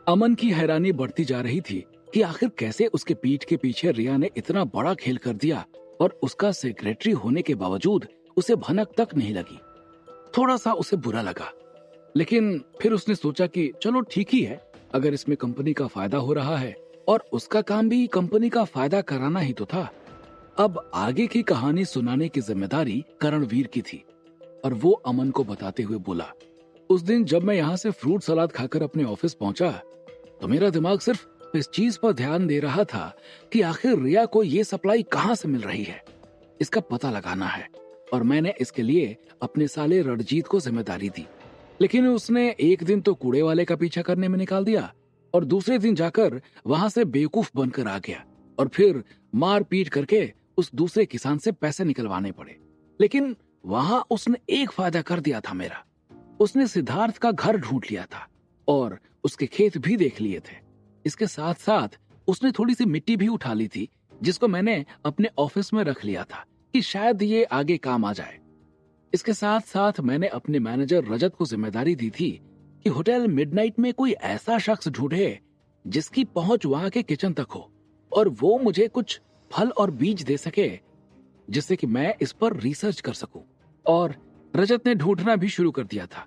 अमन की हैरानी बढ़ती जा रही थी कि आखिर कैसे उसके पीठ के पीछे रिया ने इतना बड़ा खेल कर दिया और उसका सेक्रेटरी होने के बावजूद उसे भनक तक नहीं लगी। थोड़ा सा उसे बुरा लगा, लेकिन फिर उसने सोचा कि चलो ठीक ही है, अगर इसमें कंपनी का फायदा हो रहा है और उसका काम भी कंपनी का फायदा कराना ही तो था। अब आगे की कहानी सुनाने की जिम्मेदारी करणवीर की थी और वो अमन को बताते हुए बोला, उस दिन जब मैं यहाँ से फ्रूट सलाद खाकर अपने ऑफिस पहुंचा तो मेरा दिमाग सिर्फ इस चीज पर ध्यान दे रहा था कि आखिर रिया को ये सप्लाई कहाँ से मिल रही है, इसका पता लगाना है। और मैंने इसके लिए अपने साले रणजीत को जिम्मेदारी दी, लेकिन उसने एक दिन तो कूड़े वाले का पीछा करने में निकाल दिया और दूसरे दिन जाकर वहां से बेवकूफ बनकर आ गया और फिर मार पीट करके उस दूसरे किसान से पैसे निकलवाने पड़े। लेकिन वहां उसने एक फायदा कर दिया था मेरा, उसने सिद्धार्थ का घर ढूंढ लिया था और उसके खेत भी देख लिए थे। इसके साथ साथ उसने थोड़ी सी मिट्टी भी उठा ली थी, जिसको मैंने अपने ऑफिस में रख लिया था कि शायद ये आगे काम आ जाए। इसके साथ साथ मैंने अपने मैनेजर रजत को जिम्मेदारी दी थी कि होटल मिडनाइट में कोई ऐसा शख्स ढूंढे जिसकी पहुंच वहां के किचन तक हो और वो मुझे कुछ फल और बीज दे सके जिससे कि मैं इस पर रिसर्च कर सकूं। और रजत ने ढूंढना भी शुरू कर दिया था,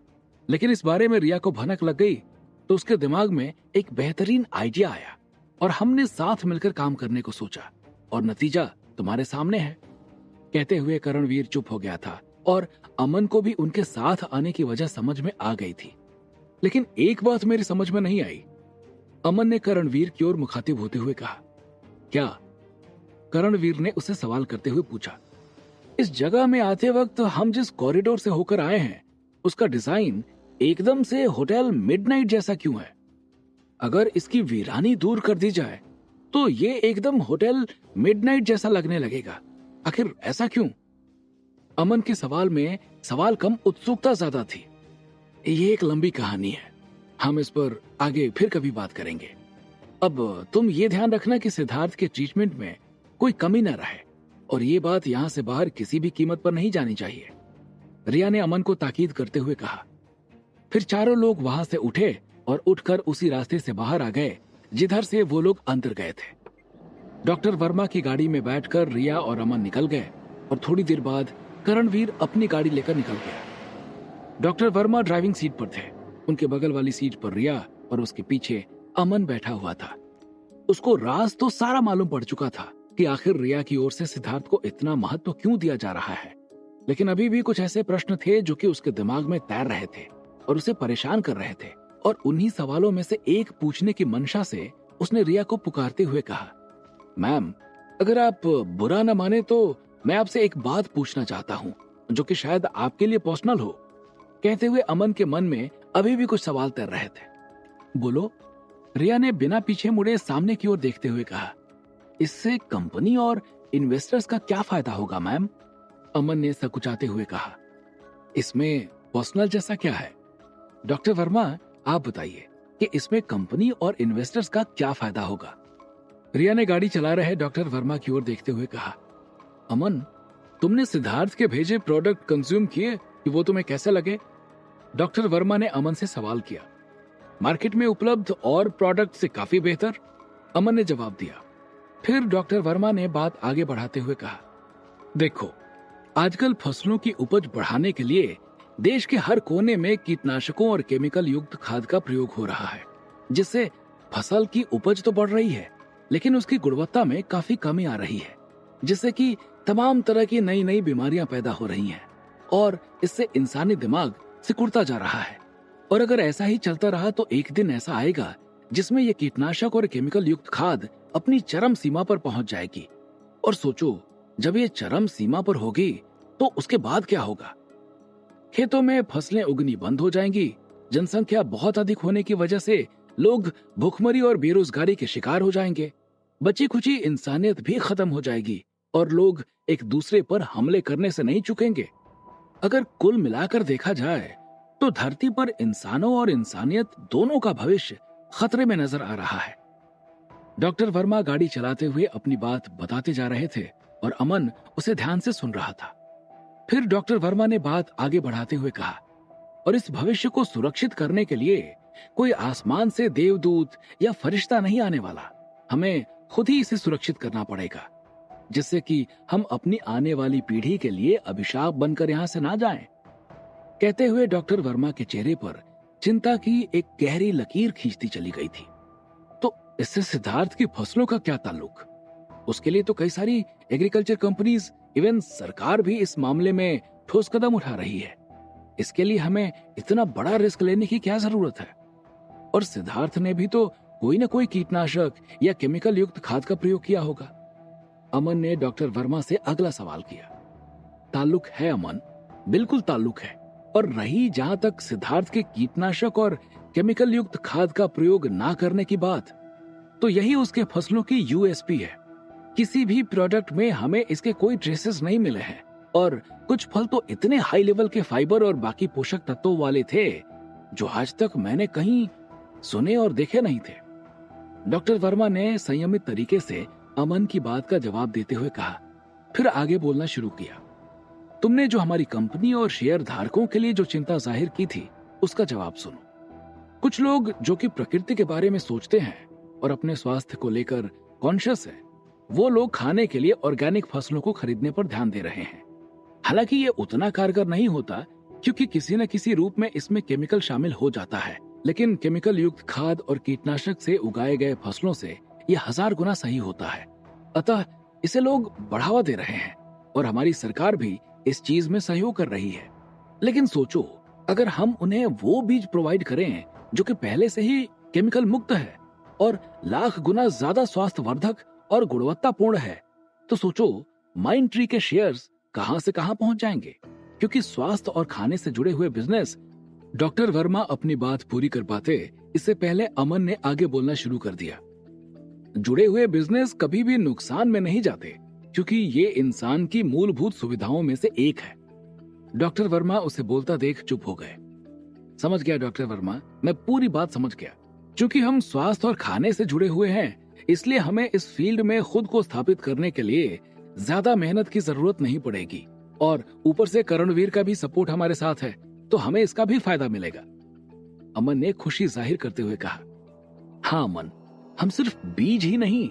लेकिन इस बारे में रिया को भनक लग गई तो उसके दिमाग में एक बेहतरीन आइडिया आया और हमने साथ मिलकर काम करने को सोचा और नतीजा तुम्हारे सामने है। कहते हुए करणवीर चुप हो गया था और अमन को भी उनके साथ आने की वजह समझ में आ गई थी। लेकिन एक बात मेरी समझ में नहीं आई। अमन ने करणवीर की ओर मुखातिब होते हुए कहा, क्या? करणवीर ने उसे सवाल करते हुए पूछा, इस जगह में आते वक्त हम जिस कॉरिडोर से होकर आए हैं उसका डिजाइन एकदम से होटल मिडनाइट जैसा क्यों है? अगर इसकी वीरानी दूर कर दी जाए तो ये एकदम होटल मिडनाइट जैसा लगने लगेगा। आखिर ऐसा क्यों? अमन के सवाल में सवाल कम उत्सुकता ज्यादा थी। ये एक लंबी कहानी है, हम इस पर आगे फिर कभी बात करेंगे। अब तुम ये ध्यान रखना कि सिद्धार्थ के ट्रीटमेंट में कोई कमी न रहे और ये बात यहाँ से बाहर किसी भी कीमत पर नहीं जानी चाहिए, रिया ने अमन को ताकीद करते हुए कहा। फिर चारों लोग वहां से उठे और उठकर उसी रास्ते से बाहर आ गए जिधर से वो लोग अंदर गए थे। डॉक्टर वर्मा की गाड़ी में बैठकर रिया और अमन निकल गए और थोड़ी देर बाद करणवीर अपनी गाड़ी लेकर निकल गया। डॉक्टर वर्मा ड्राइविंग सीट पर थे, उनके बगल वाली सीट पर रिया और उसके पीछे अमन बैठा हुआ था। उसको राज तो सारा मालूम पड़ चुका था कि आखिर रिया की ओर से सिद्धार्थ को इतना महत्व क्यों दिया जा रहा है, लेकिन अभी भी कुछ ऐसे प्रश्न थे जो कि उसके दिमाग में तैर रहे थे और उसे परेशान कर रहे थे। और उन्हीं सवालों में से एक पूछने की मंशा से उसने रिया को पुकारते हुए कहा, मैम, अगर आप बुरा न माने तो मैं आपसे एक बात पूछना चाहता हूँ जो कि शायद आपके लिए पर्सनल हो। कहते हुए अमन के मन में अभी भी कुछ सवाल तैर रहे थे। बोलो, रिया ने बिना पीछे मुड़े सामने की ओर देखते हुए कहा। इससे कंपनी और इन्वेस्टर्स का क्या फायदा होगा मैम? अमन ने सकुचाते हुए कहा। इसमें पर्सनल जैसा क्या है? डॉक्टर वर्मा, आप बताइए कि इसमें कंपनी और इन्वेस्टर्स का क्या फायदा होगा? रिया ने गाड़ी चला रहे डॉक्टर वर्मा की ओर देखते हुए कहा। अमन, तुमने सिद्धार्थ के भेजे प्रोडक्ट कंज्यूम किए कि वो तुम्हें कैसे लगे? डॉक्टर वर्मा ने अमन से सवाल किया। मार्केट में उपलब्ध और प्रोडक्ट से काफी बेहतर, अमन ने जवाब दिया। फिर डॉक्टर वर्मा ने बात आगे बढ़ाते हुए कहा, देखो, आजकल फसलों की उपज बढ़ाने के लिए देश के हर कोने में कीटनाशकों और केमिकल युक्त खाद का प्रयोग हो रहा है, जिससे फसल की उपज तो बढ़ रही है लेकिन उसकी गुणवत्ता में काफी कमी आ रही है, जिससे कि तमाम तरह की नई नई बीमारियां पैदा हो रही हैं और इससे इंसानी दिमाग सिकुड़ता जा रहा है। और अगर ऐसा ही चलता रहा तो एक दिन ऐसा आएगा जिसमें ये कीटनाशक और केमिकल युक्त खाद अपनी चरम सीमा पर पहुंच जाएगी। और सोचो, जब ये चरम सीमा पर होगी तो उसके बाद क्या होगा? खेतों में फसलें उगनी बंद हो जाएंगी, जनसंख्या बहुत अधिक होने की वजह से लोग भुखमरी और बेरोजगारी के शिकार हो जाएंगे, बची खुची इंसानियत भी खत्म हो जाएगी और लोग एक दूसरे पर हमले करने से नहीं चूकेंगे। अगर कुल मिलाकर देखा जाए तो धरती पर इंसानों और इंसानियत दोनों का भविष्य खतरे में नजर आ रहा है। डॉक्टर वर्मा गाड़ी चलाते हुए अपनी बात बताते जा रहे थे और अमन उसे ध्यान से सुन रहा था। फिर डॉक्टर वर्मा ने बात आगे बढ़ाते हुए कहा, और इस भविष्य को सुरक्षित करने के लिए कोई आसमान से देवदूत या फरिश्ता नहीं आने वाला। हमें खुद ही इसे सुरक्षित करना पड़ेगा, जिससे कि हम अपनी आने वाली पीढ़ी के लिए अभिशाप बनकर यहाँ से ना जाएं। कहते हुए डॉक्टर वर्मा के चेहरे पर चिंता की एक गहरी लकीर खींचती चली गई थी। तो इससे सिद्धार्थ की फसलों का क्या ताल्लुक? उसके लिए तो कई सारी एग्रीकल्चर कंपनीज, इवन सरकार भी इस मामले में ठोस कदम उठा रही है। इसके लिए हमें इतना बड़ा रिस्क लेने की क्या जरूरत है? और सिद्धार्थ ने भी तो कोई ना कोई कीटनाशक या केमिकल युक्त खाद का प्रयोग किया होगा। अमन ने डॉक्टर वर्मा से अगला सवाल किया। ताल्लुक है अमन, बिल्कुल ताल्लुक है। और रही जहां तक सिद्धार्थ के कीटनाशक और केमिकल युक्त खाद का प्रयोग ना करने की बात, तो यही उसके फसलों की यूएसपी है। किसी भी प्रोडक्ट में हमें इसके कोई ट्रेसेस नहीं मिले हैं, और कुछ फल तो इतने हाई लेवल के फाइबर और बाकी पोषक तत्वों वाले थे जो आज तक मैंने कहीं सुने और देखे नहीं थे। डॉक्टर वर्मा ने संयमित तरीके से अमन की बात का जवाब देते हुए कहा, फिर आगे बोलना शुरू किया। तुमने जो हमारी कंपनी और शेयर धारकों के लिए जो चिंता जाहिर की थी, उसका जवाब सुनो। कुछ लोग जो कि प्रकृति के बारे में सोचते हैं और अपने स्वास्थ्य को लेकर कॉन्शियस है, वो लोग खाने के लिए ऑर्गेनिक फसलों को खरीदने पर ध्यान दे रहे हैं। हालांकि ये उतना कारगर नहीं होता, क्योंकि किसी न किसी रूप में इसमें केमिकल शामिल हो जाता है। लेकिन केमिकल युक्त खाद और कीटनाशक से उगाए गए फसलों से ये 1000 गुना सही होता है। अतः इसे लोग बढ़ावा दे रहे हैं और हमारी सरकार भी इस चीज में सहयोग कर रही है। लेकिन सोचो, अगर हम उन्हें वो बीज प्रोवाइड करें जो कि पहले से ही केमिकल मुक्त है और लाख गुना ज्यादा स्वास्थ्यवर्धक और गुणवत्तापूर्ण है, तो सोचो माइंड ट्री के शेयर्स कहां से कहां पहुंच जाएंगे। क्योंकि स्वास्थ्य और खाने से जुड़े हुए बिजनेस। डॉक्टर वर्मा अपनी बात पूरी कर पाते इससे पहले अमन ने आगे बोलना शुरू कर दिया। जुड़े हुए बिजनेस कभी भी नुकसान में नहीं जाते, क्योंकि ये इंसान की मूलभूत सुविधाओं में से एक है। डॉक्टर वर्मा उसे बोलता देख चुप हो गए। समझ गया डॉक्टर वर्मा, मैं पूरी बात समझ गया। क्योंकि हम स्वास्थ्य और खाने से जुड़े हुए हैं, इसलिए हमें इस फील्ड में खुद को स्थापित करने के लिए ज्यादा मेहनत की जरूरत नहीं पड़ेगी। और ऊपर से करणवीर का भी सपोर्ट हमारे साथ है, तो हमें इसका भी फायदा मिलेगा। अमन ने खुशी जाहिर करते हुए कहा, हाँ अमन, हम सिर्फ बीज ही नहीं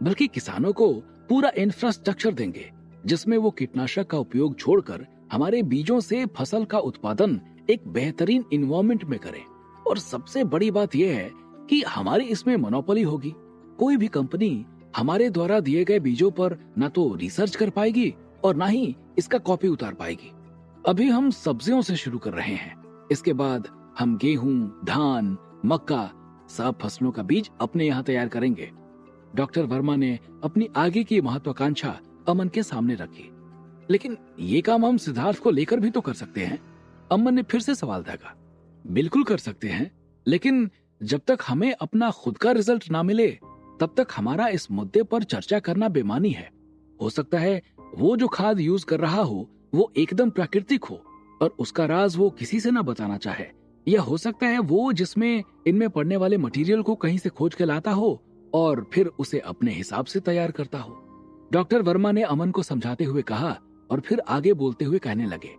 बल्कि किसानों को पूरा इंफ्रास्ट्रक्चर देंगे, जिसमें वो कीटनाशक का उपयोग छोड़कर हमारे बीजों से फसल का उत्पादन एक बेहतरीन इन्वायरमेंट में करें। और सबसे बड़ी बात यह है कि हमारी इसमें मोनोपोली होगी। कोई भी कंपनी हमारे द्वारा दिए गए बीजों पर ना तो रिसर्च कर पाएगी और ना ही इसका कॉपी उतार पाएगी। अभी हम सब्जियों से शुरू कर रहे हैं, इसके बाद हम गेहूं, धान, मक्का सब फसलों का बीज अपने यहाँ तैयार करेंगे। डॉक्टर वर्मा ने अपनी आगे की महत्वाकांक्षा अमन के सामने रखी। लेकिन ये काम हम सिद्धार्थ को लेकर भी तो कर सकते हैं। अमन ने फिर से सवाल दागा। बिल्कुल कर सकते हैं, लेकिन जब तक हमें अपना खुद का रिजल्ट ना मिले, तब तक हमारा इस मुद्दे पर चर्चा करना बेमानी है। हो सकता है वो जो खाद यूज कर रहा हो वो एकदम प्राकृतिक हो और उसका राज वो किसी से ना बताना चाहे। यह हो सकता है वो जिसमें इनमें पड़ने वाले मटेरियल को कहीं से खोज के लाता हो और फिर उसे अपने हिसाब से तैयार करता हो। डॉक्टर वर्मा ने अमन को समझाते हुए कहा और फिर आगे बोलते हुए कहने लगे,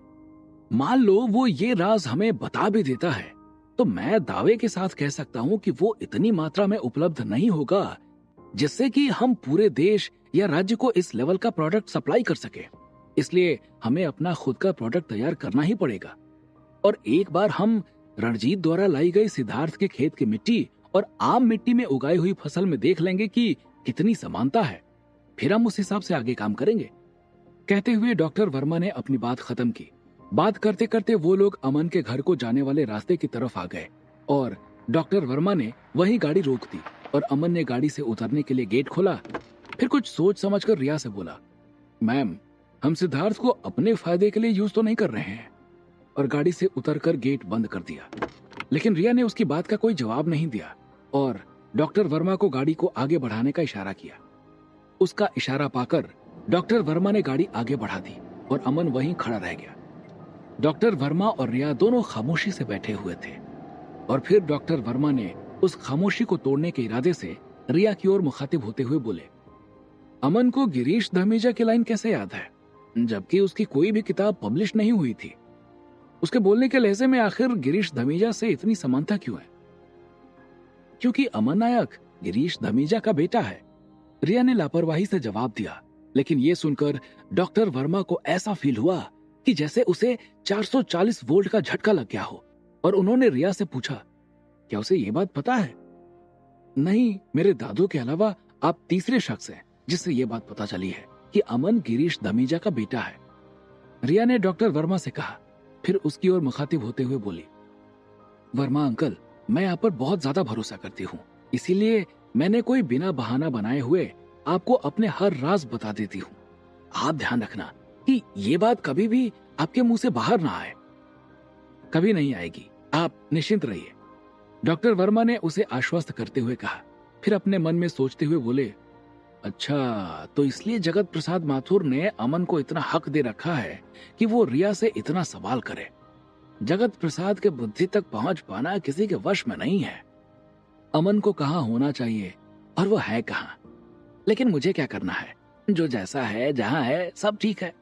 मान लो वो ये राज हमें बता भी देता है, तो मैं दावे के साथ कह सकता हूँ कि वो इतनी मात्रा में उपलब्ध नहीं होगा जिससे कि हम पूरे देश या राज्य को इस लेवल का प्रोडक्ट सप्लाई कर सके। इसलिए हमें अपना खुद का प्रोडक्ट तैयार करना ही पड़ेगा। और एक बार हम रणजीत द्वारा लाई गई सिद्धार्थ के खेत की मिट्टी और आम मिट्टी में उगाई हुई फसल में देख लेंगे कि कितनी समानता है, फिर हम उस हिसाब से आगे काम करेंगे। कहते हुए डॉक्टर वर्मा ने अपनी बात खत्म की। बात करते करते वो लोग अमन के घर को जाने वाले रास्ते की तरफ आ गए और डॉक्टर वर्मा ने वहीं गाड़ी रोक दी और अमन ने गाड़ी से उतरने के लिए गेट खोला। फिर कुछ सोच समझकर रिया से बोला, मैम, हम सिद्धार्थ को अपने फायदे के लिए यूज तो नहीं कर रहे हैं, और गाड़ी से उतरकर गेट बंद कर दिया। लेकिन रिया ने उसकी बात का कोई जवाब नहीं दिया और डॉक्टर वर्मा को गाड़ी को आगे बढ़ाने का इशारा किया। उसका इशारा पाकर डॉक्टर वर्मा ने गाड़ी आगे बढ़ा दी और अमन वहीं खड़ा रह गया। डॉक्टर वर्मा और रिया दोनों खामोशी से बैठे हुए थे और फिर डॉक्टर वर्मा ने उस खामोशी को तोड़ने के इरादे से रिया की ओर मुखातिब होते हुए बोले, अमन को गिरीश धमीजा की लाइन कैसे याद है, जबकि उसकी कोई भी किताब पब्लिश नहीं हुई थी? उसके बोलने के लहजे में आखिर गिरीश धमीजा से इतनी समानता क्यों है? क्योंकि अमन नायक गिरीश धमीजा का बेटा है। रिया ने लापरवाही से जवाब दिया, लेकिन ये सुनकर डॉक्टर वर्मा को ऐसा फील हुआ कि जैसे उसे 440 वोल्ट का झटका लग गया हो। और उन्होंने रिया से पूछा, क्या उसे ये बात पता है? नहीं, मेरे दादू के अलावा आप तीसरे शख्स हैं जिससे ये बात पता चली है कि अमन गिरीश धमीजा का बेटा है। रिया ने डॉक्टर वर्मा से कहा, फिर उसकी ओर मुखातिब होते हुए बोली, वर्मा अंकल, मैं आप पर बहुत ज्यादा भरोसा करती हूँ, इसीलिए मैंने कोई बिना बहाना बनाए हुए आपको अपने हर राज बता देती हूँ। आप ध्यान रखना कि ये बात कभी भी आपके मुंह से बाहर ना आए। कभी नहीं आएगी, आप निश्चिंत रहिए, डॉक्टर वर्मा ने उसे आश्वस्त करते हुए कहा। फिर अपने मन में सोचते हुए बोले, अच्छा, तो इसलिए जगत प्रसाद माथुर ने अमन को इतना हक दे रखा है कि वो रिया से इतना सवाल करे। जगत प्रसाद के बुद्धि तक पहुंच पाना किसी के वश में नहीं है। अमन को कहाँ होना चाहिए और वो है कहाँ, लेकिन मुझे क्या करना है, जो जैसा है जहां है सब ठीक है।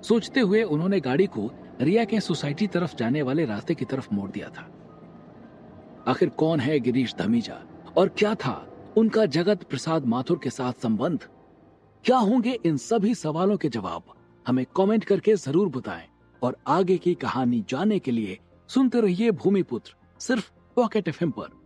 सोचते हुए उन्होंने गाड़ी को रिया के सोसाइटी तरफ जाने वाले रास्ते की तरफ मोड़ दिया था। आखिर कौन है गिरीश धमीजा और क्या था उनका जगत प्रसाद माथुर के साथ संबंध? क्या होंगे इन सभी सवालों के जवाब? हमें कमेंट करके जरूर बताएं और आगे की कहानी जानने के लिए सुनते रहिए भूमिपुत्र, सिर्फ पॉकेट एफएम पर।